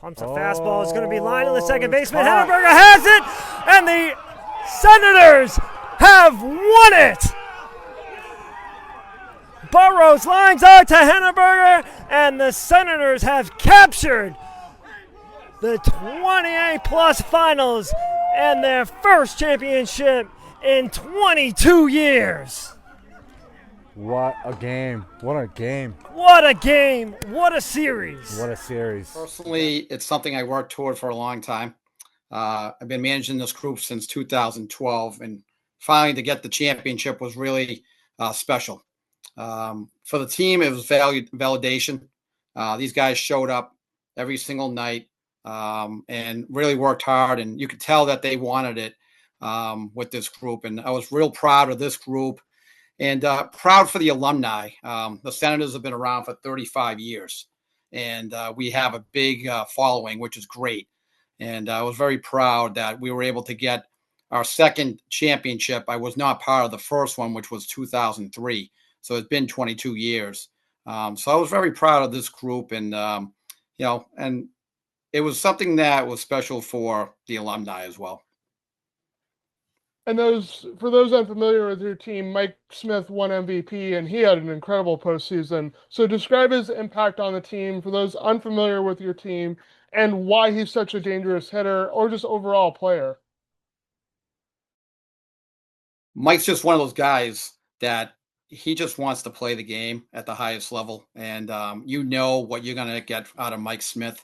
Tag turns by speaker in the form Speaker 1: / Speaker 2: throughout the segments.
Speaker 1: Pumps a fastball. It's going to be lined in the second baseman. Henneberger has it, and the Senators have won it. Burrows lines out to Henneberger, and the Senators have captured the 28-plus finals and their first championship in 22 years.
Speaker 2: What a game. What a game.
Speaker 1: What a game. What a series.
Speaker 2: What a series.
Speaker 3: Personally, it's something I worked toward for a long time. I've been managing this group since 2012, and finally to get the championship was really special. For the team, it was validation. These guys showed up every single night and really worked hard, and you could tell that they wanted it with this group. And I was real proud of this group and proud for the alumni. The Senators have been around for 35 years, and we have a big following, which is great. And I was very proud that we were able to get our second championship. I was not part of the first one, which was 2003. So it's been 22 years. So I was very proud of this group, and and it was something that was special for the alumni as well.
Speaker 4: And for those unfamiliar with your team, Mike Smith won MVP, and he had an incredible postseason. So describe his impact on the team for those unfamiliar with your team, and why he's such a dangerous hitter or just overall player.
Speaker 3: Mike's just one of those guys that he just wants to play the game at the highest level. And you know what you're going to get out of Mike Smith.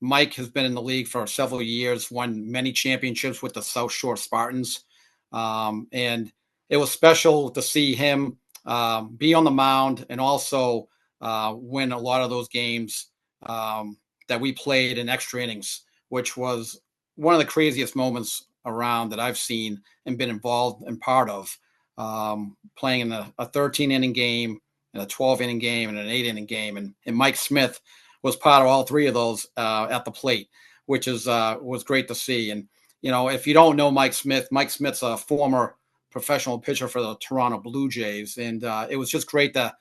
Speaker 3: Mike has been in the league for several years, won many championships with the South Shore Spartans. And it was special to see him be on the mound and also win a lot of those games that we played in extra innings, which was one of the craziest moments around that I've seen and been involved and part of, playing in a 13-inning game, and a 12-inning game, and an 8-inning game. And Mike Smith was part of all three of those at the plate, which was great to see. And, if you don't know Mike Smith's a former professional pitcher for the Toronto Blue Jays. And it was just great to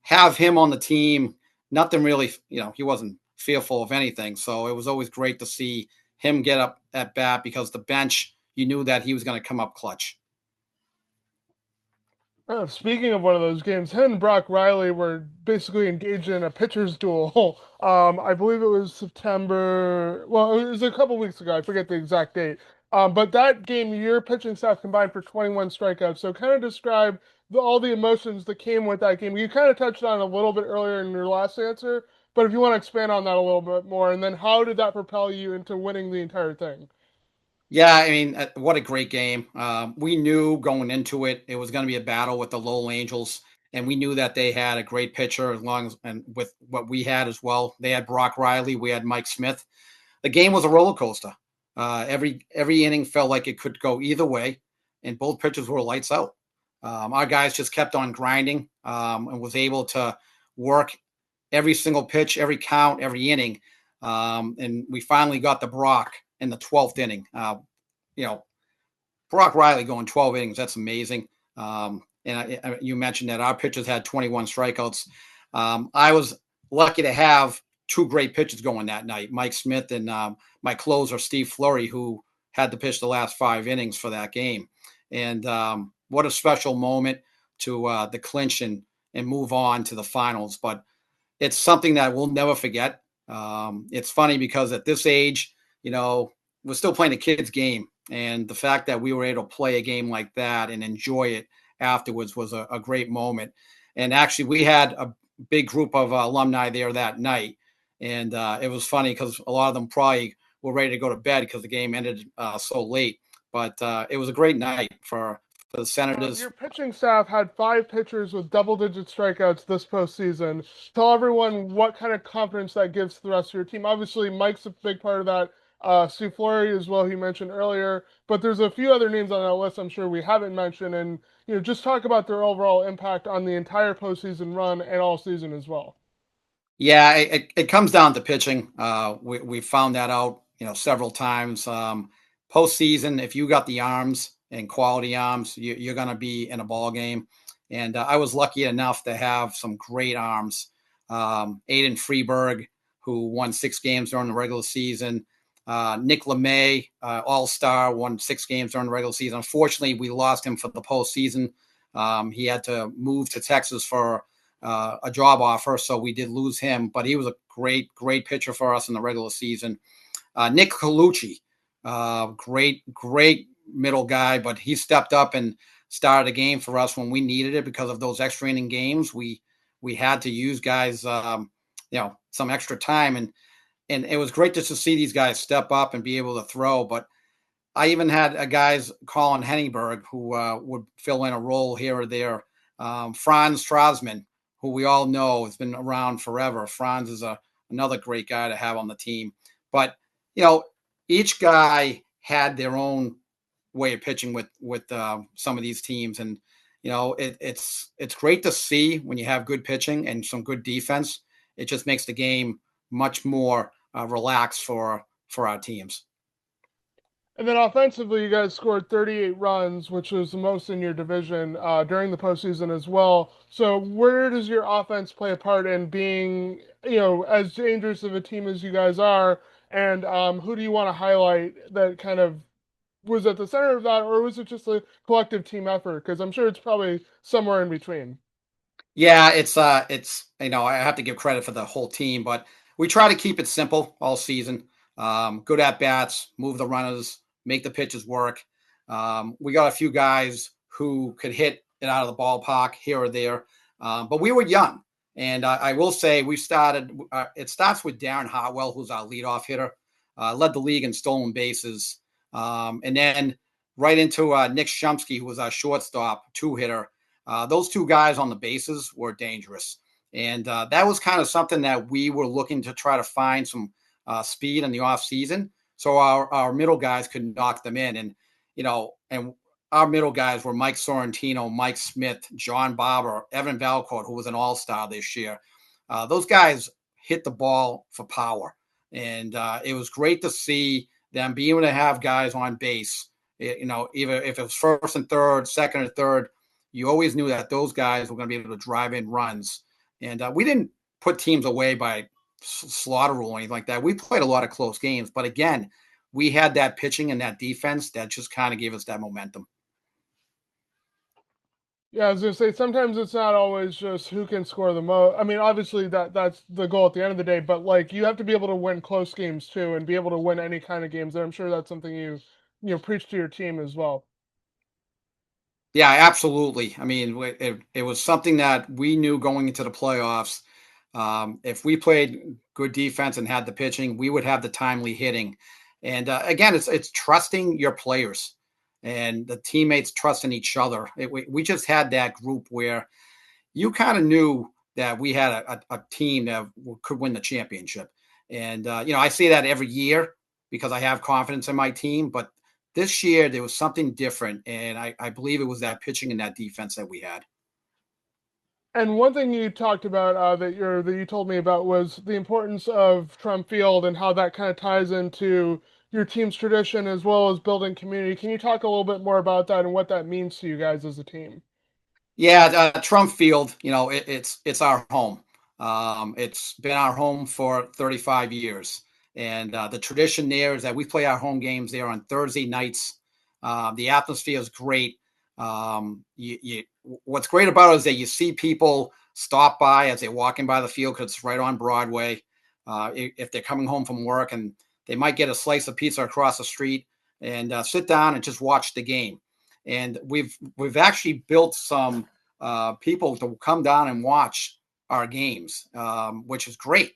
Speaker 3: have him on the team. Nothing really, he wasn't fearful of anything. So it was always great to see him get up at bat, because the bench, you knew that he was going to come up clutch.
Speaker 4: Speaking of one of those games, him and Brock Riley were basically engaged in a pitcher's duel. I believe it was September. Well, it was a couple weeks ago. I forget the exact date. But that game, your pitching staff combined for 21 strikeouts. So kind of describe all the emotions that came with that game. You kind of touched on it a little bit earlier in your last answer, but if you want to expand on that a little bit more, and then how did that propel you into winning the entire thing?
Speaker 3: Yeah, I mean, what a great game. We knew going into it, it was going to be a battle with the Lowell Angels, and we knew that they had a great pitcher and with what we had as well. They had Brock Riley, we had Mike Smith. The game was a roller coaster. Every inning felt like it could go either way, and both pitchers were lights out. Our guys just kept on grinding and was able to work every single pitch, every count, every inning. And we finally got the Brock in the 12th inning. Brock Riley going 12 innings, that's amazing. You mentioned that our pitchers had 21 strikeouts. I was lucky to have two great pitchers going that night, Mike Smith and my closer, Steve Fleury, who had to pitch the last 5 innings for that game. And what a special moment to clinch and move on to the finals. But it's something that we'll never forget. It's funny because at this age, we're still playing a kid's game. And the fact that we were able to play a game like that and enjoy it afterwards was a great moment. And actually, we had a big group of alumni there that night. And it was funny because a lot of them probably were ready to go to bed because the game ended so late. But it was a great night for the Senators.
Speaker 4: Your pitching staff had 5 pitchers with double-digit strikeouts this postseason. Tell everyone what kind of confidence that gives to the rest of your team. Obviously, Mike's a big part of that. Steve Fleury as well, he mentioned earlier. But there's a few other names on that list I'm sure we haven't mentioned. And just talk about their overall impact on the entire postseason run and all season as well.
Speaker 3: Yeah, it comes down to pitching. We found that out, several times. Postseason, if you got the arms and quality arms, you're going to be in a ball game. And I was lucky enough to have some great arms. Aiden Freeberg, who won 6 games during the regular season. Nick LeMay, all-star, won 6 games during the regular season. Unfortunately, we lost him for the postseason. He had to move to Texas for a job offer, so we did lose him. But he was a great pitcher for us in the regular season. Nick Colucci, great middle guy, but he stepped up and started a game for us when we needed it because of those extra inning games. We had to use guys, some extra time, and it was great just to see these guys step up and be able to throw. But I even had a guys, Colin Henningsberg, who would fill in a role here or there. Franz Strassman, who we all know has been around forever. Franz is another great guy to have on the team. But, each guy had their own way of pitching with some of these teams. And, it's great to see when you have good pitching and some good defense. It just makes the game much more relaxed for our teams.
Speaker 4: And then offensively, you guys scored 38 runs, which was the most in your division during the postseason as well. So where does your offense play a part in being, as dangerous of a team as you guys are? And who do you want to highlight that kind of was at the center of that, or was it just a collective team effort? Because I'm sure it's probably somewhere in between.
Speaker 3: Yeah, it's I have to give credit for the whole team, but we try to keep it simple all season. Good at bats, move the runners, make the pitches work. We got a few guys who could hit it out of the ballpark here or there, but we were young. And I will say we started. It starts with Darren Hartwell, who's our leadoff hitter, led the league in stolen bases, and then right into Nick Shumsky, who was our shortstop, 2-hitter. Those 2 guys on the bases were dangerous, and that was kind of something that we were looking to try to find some speed in the off season, so our middle guys could knock them in. And our middle guys were Mike Sorrentino, Mike Smith, John Barber, Evan Valcourt, who was an all-star this year. Those guys hit the ball for power, and it was great to see them be able to have guys on base. Either if it was first and third, second or third, you always knew that those guys were going to be able to drive in runs. And we didn't put teams away by slaughter rule or anything like that. We played a lot of close games, but again, we had that pitching and that defense that just kind of gave us that momentum.
Speaker 4: Yeah, I was gonna say sometimes it's not always just who can score the most. I mean, obviously that's the goal at the end of the day, but like you have to be able to win close games too, and be able to win any kind of games. And I'm sure that's something you preach to your team as well.
Speaker 3: Yeah, absolutely. I mean, it was something that we knew going into the playoffs. If we played good defense and had the pitching, we would have the timely hitting. And again, it's trusting your players and the teammates trusting each other. We just had that group where you kind of knew that we had a team that could win the championship. And, I say that every year because I have confidence in my team. But this year, there was something different. And I believe it was that pitching and that defense that we had.
Speaker 4: And one thing you talked about that you told me about was the importance of Trump Field and how that kind of ties into your team's tradition as well as building community. Can you talk a little bit more about that and what that means to you guys as a team?
Speaker 3: Yeah, Trump Field, it's our home. It's been our home for 35 years. And the tradition there is that we play our home games there on Thursday nights. The atmosphere is great. What's great about it is that you see people stop by as they're walking by the field because it's right on Broadway. If they're coming home from work, and they might get a slice of pizza across the street and sit down and just watch the game. And we've actually built some people to come down and watch our games, which is great.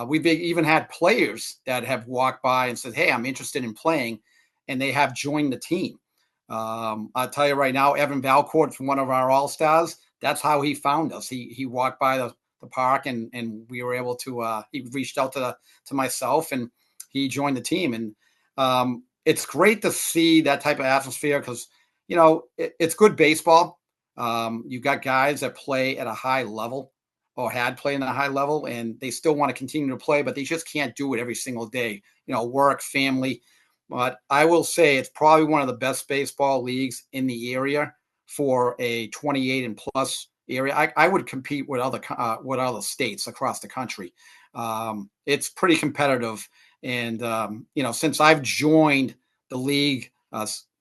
Speaker 3: We've even had players that have walked by and said, "Hey, I'm interested in playing," and they have joined the team. I'll tell you right now, Evan Valcourt, one of our all-stars, that's how he found us. He walked by the park and we were able to, he reached out to myself and he joined the team. And it's great to see that type of atmosphere because, it's good baseball. You've got guys that play at a high level or had played at a high level and they still want to continue to play, but they just can't do it every single day, work, family. But I will say it's probably one of the best baseball leagues in the area for a 28 and plus area. I would compete with other states across the country. It's pretty competitive. And, since I've joined the league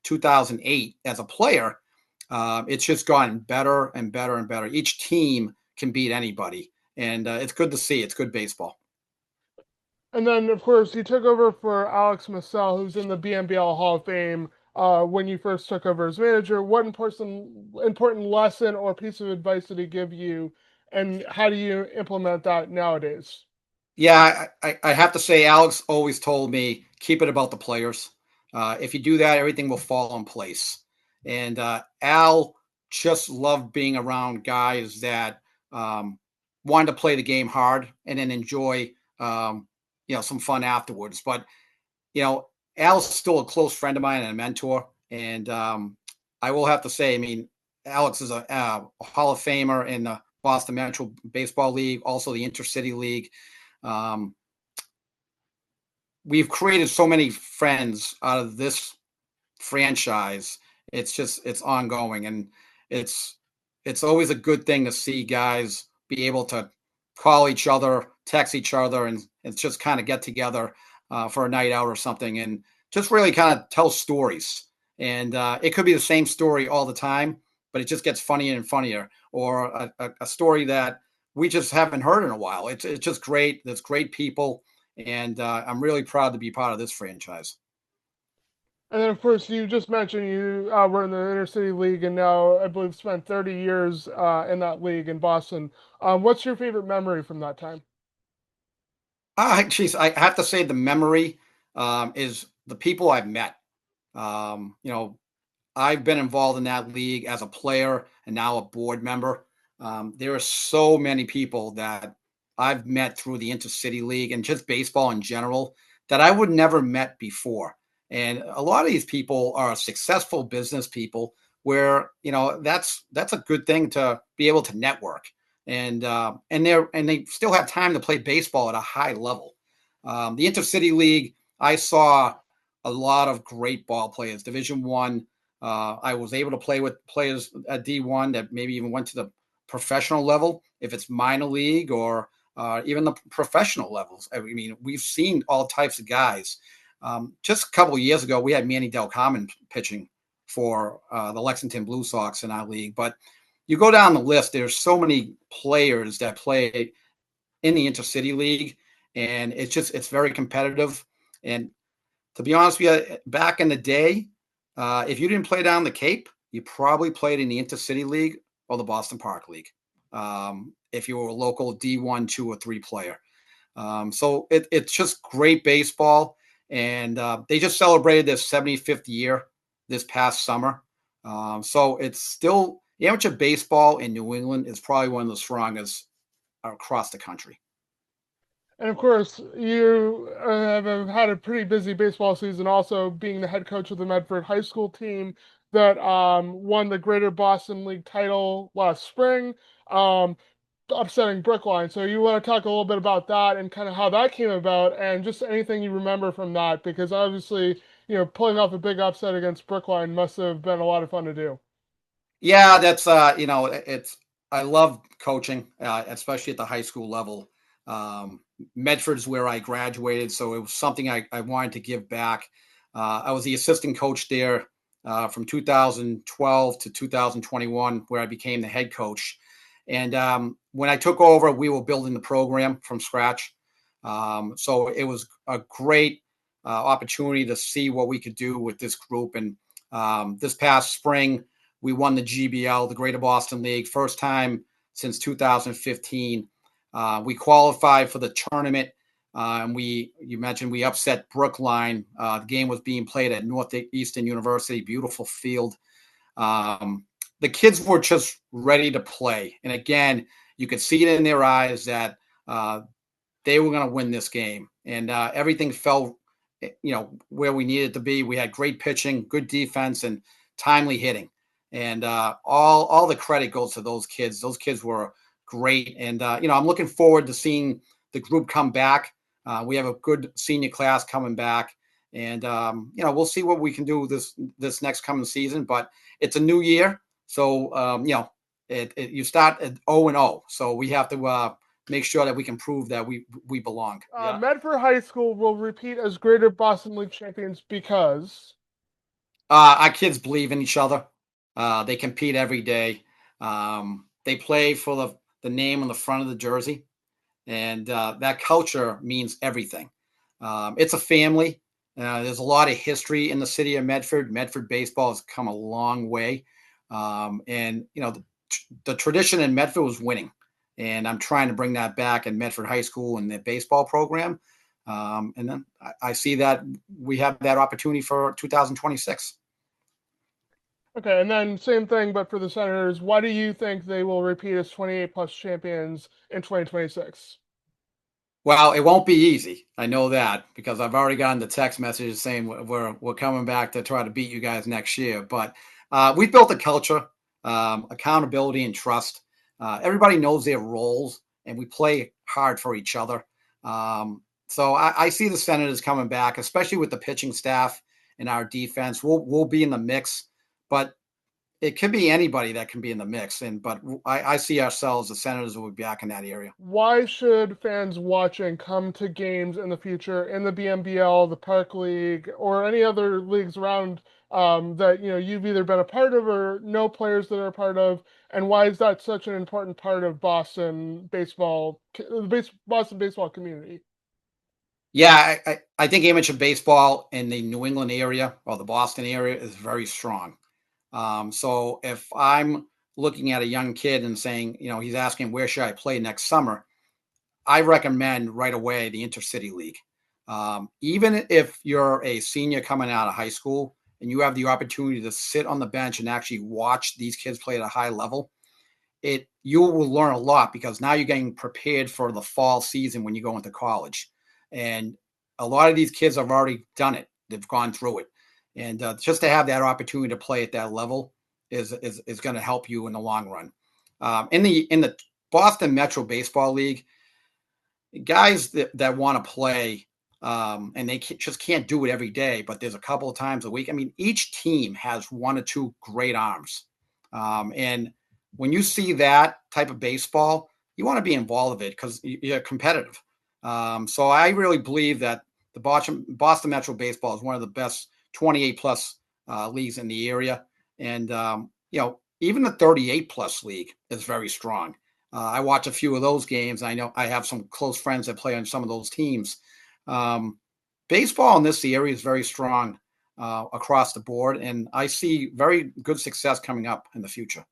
Speaker 3: 2008 as a player, it's just gotten better and better and better. Each team can beat anybody. And it's good to see. It's good baseball.
Speaker 4: And then, of course, you took over for Alex Massell, who's in the BNBL Hall of Fame. When you first took over as manager, what important lesson or piece of advice did he give you, and how do you implement that nowadays?
Speaker 3: Yeah, I have to say, Alex always told me, keep it about the players. If you do that, everything will fall in place. And Al just loved being around guys that wanted to play the game hard and then enjoy, some fun afterwards. But, Al's still a close friend of mine and a mentor. And I will have to say, I mean, Alex is a Hall of Famer in the Boston Metro Baseball League, also the Intercity League. Um, we've created so many friends out of this franchise. It's ongoing, and it's always a good thing to see guys be able to call each other, text each other, and just kind of get together for a night out or something, and just really kind of tell stories. And it could be the same story all the time, but it just gets funnier and funnier, or a story that we just haven't heard in a while. It's just great. There's great people, and I'm really proud to be part of this franchise.
Speaker 4: And then, of course, you just mentioned you were in the Intercity League, and now I believe spent 30 years in that league in Boston. What's your favorite memory from that time?
Speaker 3: Geez, I have to say the memory is the people I've met. I've been involved in that league as a player and now a board member. There are so many people that I've met through the Intercity League and just baseball in general that I would never met before. And a lot of these people are successful business people where, that's a good thing to be able to network. And they still have time to play baseball at a high level. The Intercity League, I saw a lot of great ball players. Division One, I was able to play with players at D1 that maybe even went to the professional level, if it's minor league or even the professional levels. I mean, we've seen all types of guys. Just a couple of years ago, we had Manny Del Carmen pitching for the Lexington Blue Sox in our league. But you go down the list, there's so many players that play in the Intercity League, and it's very competitive. And to be honest with you, back in the day, if you didn't play down the Cape, you probably played in the Intercity League or the Boston Park League. If you were a local D1, 2, or 3 player. So it's just great baseball. And they just celebrated their 75th year this past summer. So it's still amateur baseball in New England is probably one of the strongest across the country.
Speaker 4: And of course, you have had a pretty busy baseball season, also being the head coach of the Medford High School team that won the Greater Boston League title last spring, upsetting Brookline. So you want to talk a little bit about that and kind of how that came about, and just anything you remember from that, because obviously, pulling off a big upset against Brookline must have been a lot of fun to do.
Speaker 3: Yeah, that's it's I love coaching, especially at the high school level. Medford's where I graduated, so it was something I wanted to give back. I was the assistant coach there from 2012 to 2021, where I became the head coach. And when I took over, we were building the program from scratch. So it was a great opportunity to see what we could do with this group. And this past spring, we won the GBL, the Greater Boston League, first time since 2015. We qualified for the tournament. And you mentioned we upset Brookline. The game was being played at Northeastern University, beautiful field. The kids were just ready to play. And again, you could see it in their eyes that they were going to win this game. And everything fell, where we needed to be. We had great pitching, good defense, and timely hitting. And all the credit goes to those kids. Those kids were great. And, I'm looking forward to seeing the group come back. We have a good senior class coming back. And, we'll see what we can do this next coming season. But it's a new year. So, you start at 0-0. So we have to make sure that we can prove that we belong. Yeah.
Speaker 4: Medford High School will repeat as Greater Boston League champions because
Speaker 3: Our kids believe in each other. They compete every day. They play for the name on the front of the jersey, and that culture means everything. It's a family. There's a lot of history in the city of Medford. Medford baseball has come a long way, and the tradition in Medford was winning, and I'm trying to bring that back in Medford High School and the baseball program. And then I see that we have that opportunity for 2026.
Speaker 4: okay, and then same thing, but for the Senators, why do you think they will repeat as 28 plus champions in 2026?
Speaker 3: Well, it won't be easy. I know that because I've already gotten the text messages saying we're coming back to try to beat you guys next year. But we've built a culture, accountability, and trust. Everybody knows their roles, and we play hard for each other. So I see the Senators coming back, especially with the pitching staff and our defense. We'll be in the mix, but it could be anybody that can be in the mix. But I see ourselves, the Senators, will be back in that area.
Speaker 4: Why should fans watching come to games in the future in the BMBL, the Park League, or any other leagues around that you've either been a part of or know players that are a part of? And why is that such an important part of Boston baseball, the Boston baseball community?
Speaker 3: Yeah, I think amateur baseball in the New England area or the Boston area is very strong. So if I'm looking at a young kid and saying, he's asking where should I play next summer, I recommend right away the Intercity League. Even if you're a senior coming out of high school and you have the opportunity to sit on the bench and actually watch these kids play at a high level, you will learn a lot because now you're getting prepared for the fall season when you go into college. And a lot of these kids have already done it. They've gone through it. And just to have that opportunity to play at that level is going to help you in the long run. In the Boston Metro Baseball League, guys that want to play and they just can't do it every day, but there's a couple of times a week. I mean, each team has one or two great arms. And when you see that type of baseball, you want to be involved with it because you're competitive. So I really believe that the Boston Metro Baseball is one of the best 28 plus leagues in the area. And, even the 38 plus league is very strong. I watch a few of those games. I know I have some close friends that play on some of those teams. Baseball in this area is very strong across the board, and I see very good success coming up in the future.